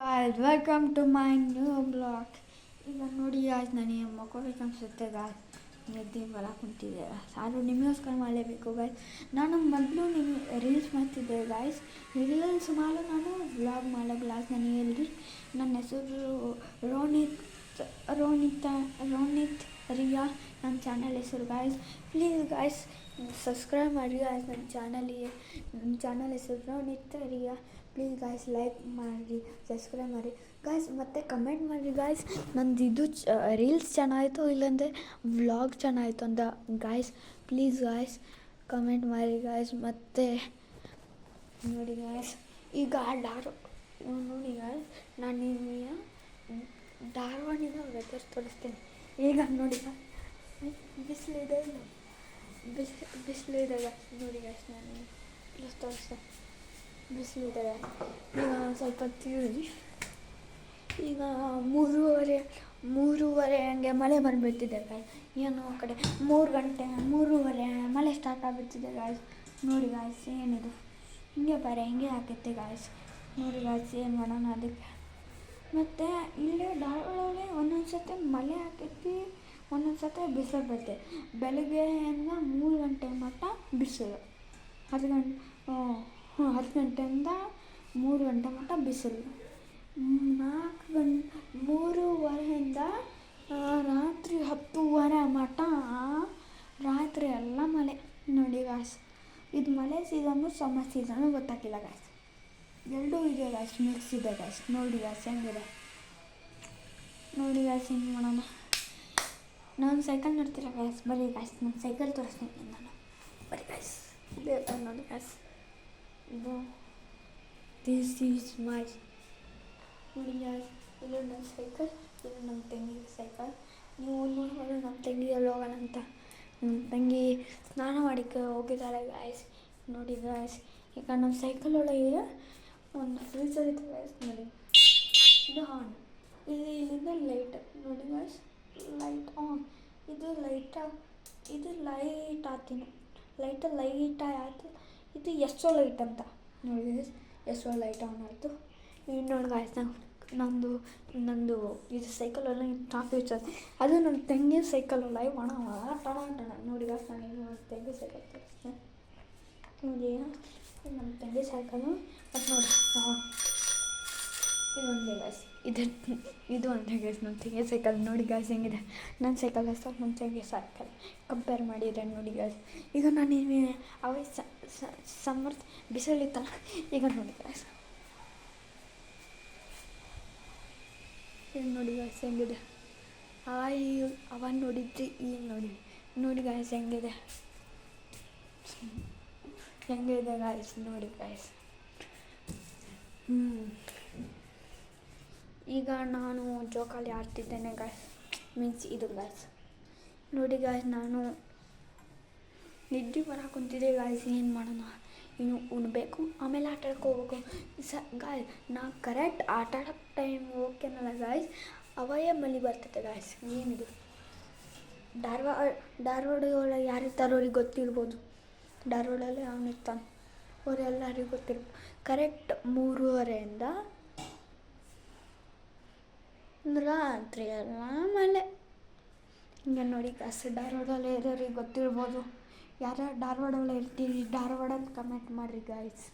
Guys, welcome to my new blog. ಈಗ ನೋಡಿ guys ನನಗೆ ಮಕ್ಕೋಬೇಕು ಅನಿಸುತ್ತೆ ಗಾಯ್ಸ್. ನಿದ್ದೆ ಬರೋಕೆ ಕುಂತಿದೆ ಆದರೂ ನಿಮಗೋಸ್ಕರ ಮಾಡಲೇಬೇಕು ಗಾಯ್ಸ್. ನಾನು ಮೊದಲು ರೀಲ್ಸ್ ಮಾಡ್ತಿದ್ದೆ ಗಾಯ್ಸ್. ಇದರಲ್ಲಿ ಸುಮಾರು ನಾನು ವ್ಲಾಗ್ ಮಾಡಲ್ಲ ಗಾಯ್ಸ್. ನನಗೆ ಹೇಳ್ರಿ, ನನ್ನ ಹೆಸರು ರೋನಿತ್ ರಿಯಾ. ನನ್ನ ಚಾನಲ್ ಹೆಸರು ಗಾಯ್ಸ್. ಪ್ಲೀಸ್ ಗಾಯ್ಸ್ ಸಬ್ಸ್ಕ್ರೈಬ್ ಮಾಡಿ ಗಾಯ್ಸ್. ನನ್ನ ಚಾನಲ್ ಹೆಸರು ರೋನಿತ್ ರಿಯಾ. ಪ್ಲೀಸ್ ಗಾಯ್ಸ್ ಲೈಕ್ ಮಾಡಿ, ಸಬ್ಸ್ಕ್ರೈಬ್ ಮಾಡಿ ಗಾಯ್ಸ್, ಮತ್ತು ಕಮೆಂಟ್ ಮಾಡಿ ಗಾಯ್ಸ್. ನಂದು ಇದು ರೀಲ್ಸ್ ಚೆನ್ನಾಯಿತು ಇಲ್ಲಾಂದರೆ ವ್ಲಾಗ್ ಚೆನ್ನಾಯಿತು ಅಂತ ಗಾಯ್ಸ್. ಪ್ಲೀಸ್ ಗಾಯ್ಸ್ ಕಮೆಂಟ್ ಮಾಡಿ ಗಾಯ್ಸ್. ಮತ್ತು ನೋಡಿ ಗಾಯ್ಸ್, ಈಗ ನೋಡಿ ಗಾಯ್ಸ್, ನಾನು ನಿಮಗೆ ಧಾರವಾಡಿನ ವೆದರ್ ತೋರಿಸ್ತೇನೆ. ಈಗ ನೋಡಿ ಗಾಯ್ಸ್, ಬಿಸಿಲಿದೆ ಗಾಯ್ಸ್. ನೋಡಿ ಗಾಯ್ಸ್, ನಾನು ಪ್ಲಸ್ ತೋರಿಸ್ತೇನೆ. ಬಿಸಿಲಿದೆ ಈಗ ಸ್ವಲ್ಪ ತಿಳಿ. ಈಗ ಮೂರುವರೆ ಹಂಗೆ ಮಳೆ ಬಂದುಬಿಡ್ತಿದೆ ಗಾಯ್ಸ್. ಏನೋ ಆ ಕಡೆ 3:30 ಮಳೆ ಸ್ಟಾರ್ಟ್ ಆಗಿಬಿಡ್ತಿದೆ ಗಾಯ್ಸ್. ನೋಡಿ ಗಾಯ್ಸ್, ಏನಿದು ಹಿಂಗೆ ಆಗುತ್ತೆ ಗಾಯ್ಸ್. ನೋಡಿ ಗಾಯ್ಸ್, ಏನು ಮಾಡೋಣ ಅದಕ್ಕೆ. ಮತ್ತು ಇಲ್ಲೇ ಧಾರವಾಡಲ್ಲಿ ಒಂದೊಂದು ಸತಿ ಮಳೆ ಆಕೈತಿ, ಒಂದೊಂದು ಸತಿ ಬಿಸಿಲು ಬರುತ್ತೆ. ಬೆಳಗ್ಗೆಯಿಂದ 3 ಗಂಟೆ ಮಟ್ಟ ಬಿಸಿಲು, 10 ಗಂಟೆಯಿಂದ 3 ಗಂಟೆ ಮಟ್ಟ ಬಿಸಿಲು, 3:30ಯಿಂದ ರಾತ್ರಿ 10:30 ಮಟ್ಟ ರಾತ್ರಿ ಎಲ್ಲ ಮಳೆ. ನೋಡಿ ಗಾಯ್ಸ್, ಇದು ಮಳೆ ಸೀಸನ್ನು ಸಮ್ಮರ್ ಸೀಸನ್ನು ಗೊತ್ತಾಗಿಲ್ಲ ಗಾಯ್ಸ್. ಎರಡೂ ಇದೆ ಗಾಯ್ಸ್, ಮಿಕ್ಸ್ ಇದೆ ಗಾಯ್ಸ್. ನೋಡಿ ಗಾಯ್ಸ್ ಹೆಂಗಿದೆ, ನೋಡಿ ಗಾಯ್ಸ್ ಹೆಂಗೆ ಮಾಡೋಣ. ನಾನು ಸೈಕಲ್ ನೋಡ್ತಿಲ್ಲ ಗಾಯ್ಸ್, ಬರೀ ಗಾಯ್ಸ್ ನಾನು ಸೈಕಲ್ ತೋರಿಸ್ತೀನಿ ನಾನು, ಬರೀ ಗಾಯ್ಸ್. ಇದೇ ನೋಡಿ ಗಾಯ್ಸ್, ಇದು ದಿಸ್ ಈಸ್ ಮೈ. ನೋಡಿ ಗಾಯ್ಸ್, ಇದು ನನ್ನ ಸೈಕಲ್, ಇದು ನಮ್ಮ ತಂಗಿ ಸೈಕಲ್. ನೀವು ನೋಡ್ಬೋದು ನಮ್ಮ ತಂಗಿ ಎಲ್ಲಿ ಹೋಗೋಣ ಅಂತ. ನಮ್ಮ ತಂಗಿ ಸ್ನಾನ ಮಾಡೋಕ್ಕೆ ಹೋಗಿದ್ದಾಳೆ ಗಾಯ್ಸ್. ನೋಡಿ ಗಾಯ್ಸ್, ಈಗ ನಮ್ಮ ಸೈಕಲ್ ಒಳಗೆ ಒಂದು ಫ್ರೀಜರ್ ಇದೆ ಗಾಯ್ಸ್. ನೋಡಿ ಇದು ಆನ್, ಇಲ್ಲಿಂದ ಲೈಟ್. ನೋಡಿ ಗಾಯ್ಸ್, ಲೈಟ್ ಆನ್. ಇದು ಲೈಟ್ ಆತೀನಿ, ಲೈಟ್ ಆಯ್ತು. ಇದು ಎಷ್ಟೋ ಲೈಟ್ ಅಂತ ನೋಡಿ ಗಾಯ್ಸ್, ಎಷ್ಟೋ ಲೈಟ್ ಆನ್ ಆಯಿತು. ಈಗ ನೋಡಿ ಗಾಯ್ಸ್, ನಂದು ಇದು ಸೈಕಲ್ ಒಳ್ಳೆ ಟಾಪ್ ಇರ್ತದೆ. ಅದು ನನ್ನ ತಂಗಿ ಸೈಕಲ್ ಒಳಗೆ ಟಣ. ನೋಡಿ ಗಾಯ್ಸ್, ನಾನು ನನ್ನ ತಂಗಿ ಸೈಕಲ್ ತೋರಿಸ್ತೇನೆ. ನೋಡಿ ನಮ್ಮ ತಂಗಿ ಸೈಕಲು. ಮತ್ತು ನೋಡಿ ಇದು ಒಂದೇ ಗಾಯ್ಸ್, ಇದು ಒಂದೇ ಗಾಯ್ಸ್ ನಮ್ಮ ತಂಗಿ ಸೈಕಲ್. ನೋಡಿ ಗಾಯ್ಸ್ ಹೆಂಗಿದೆ ನನ್ನ ಸೈಕಲ್ ಹೆಸರು, ನಮ್ಮ ತಂಗಿ ಸೈಕಲ್ ಕಂಪೇರ್ ಮಾಡಿದರೆ ನೋಡಿ ಗಾಯ್ಸ್. ಈಗ ನಾನು ಅವಾಗ ಸಮ್ಮರ್ ಬಿಸಿಲಿತ್ತಲ್ಲ, ಈಗ ನೋಡಿ ಗಾಯ್ಸ್, ಈಗ ನೋಡಿ ಗಾಯ್ಸ್ ಹೆಂಗಿದೆ. ಅವಾಗ ನೋಡಿದ್ರಿ, ಈಗ ನೋಡಿ ಗಾಯ್ಸ್ ಹೆಂಗಿದೆ ಗಾಯ್ಸ್. ನೋಡಿ ಗಾಯ್ಸ್, ಈಗ ನಾನು ಜೋಕಾಲಿ ಆಡ್ತಿದ್ದೇನೆ ಗಾಯ್ಸ್, ಮೀನ್ಸ್ ಇದು ಗಾಯ್ಸ್. ನೋಡಿ ಗಾಯ್ಸ್, ನಾನು ನಿದ್ದೆ ಬರೋಕೆ ಕುಂತಿದ್ದೆ ಗಾಯ್ಸ್. ಏನು ಮಾಡೋಣ, ಇನ್ನು ಉಣ್ಬೇಕು, ಆಮೇಲೆ ಆಟ ಆಡಕ್ಕೆ ಹೋಗ್ಬೇಕು ಗಾಯ್ಸ್. ನಾ ಕರೆಕ್ಟ್ ಆಟ ಆಡೋಕ್ಕೆ ಟೈಮ್ ಓಕೆನಲ್ಲ ಗಾಯ್ಸ್, ಅವಯೇ ಮಳೆ ಬರ್ತೈತೆ ಗಾಯ್ಸ್. ಏನಿದು ಧಾರವಾಡ ಒಳಗೆ ಯಾರಿರ್ತಾರೋ ಅವ್ರಿಗೆ ಗೊತ್ತಿರ್ಬೋದು. ಧಾರವಾಡಲ್ಲಿ ಅವನಿರ್ತಾನೆ, ಅವರೆಲ್ಲರಿಗೂ ಗೊತ್ತಿರ್ಬೋದು. ಕರೆಕ್ಟ್ 3:30ಯಿಂದ ರಾತ್ರಿ ಎಲ್ಲ ಮಳೆ. ಹಿಂಗೆ ನೋಡಿ ಗಾಯ್ಸ್, ಧಾರವಾಡಲ್ಲಿ ಇರೋರಿಗೆ ಗೊತ್ತಿರ್ಬೋದು. ಯಾರ್ಯಾರು ಧಾರವಾಡಲ್ಲಿ ಇರ್ತೀರಿ ಧಾರವಾಡ ಅಂತ ಕಮೆಂಟ್ ಮಾಡಿರಿ ಗಾಯ್ಸ್.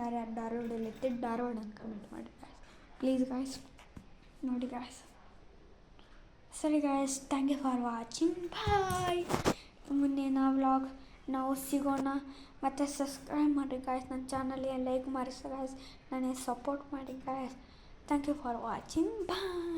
ಯಾರ್ಯಾರು ಧಾರವಾಡಲ್ಲಿ ಇರ್ತೀರಿ ಧಾರವಾಡ ಅಂತ ಕಮೆಂಟ್ ಮಾಡಿರಿ ಗಾಯ್ಸ್, ಪ್ಲೀಸ್ ಗಾಯ್ಸ್. ನೋಡಿ ಗಾಯ್ಸ್, ಸರಿ guys, thank you for watching, bye. ಮುಂದಿನ ವ್ಲಾಗ್ ನಾವು ಸಿಗೋಣ. ಮತ್ತು ಸಬ್ಸ್ಕ್ರೈಬ್ ಮಾಡಿ ಗಾಯ್ಸ್, ನನ್ನ ಚಾನಲ್ಗೆ ಲೈಕ್ ಮಾಡಿ ಗಾಯ್ಸ್, ನನಗೆ ಸಪೋರ್ಟ್ ಮಾಡಿ guys. Thank you for watching, bye.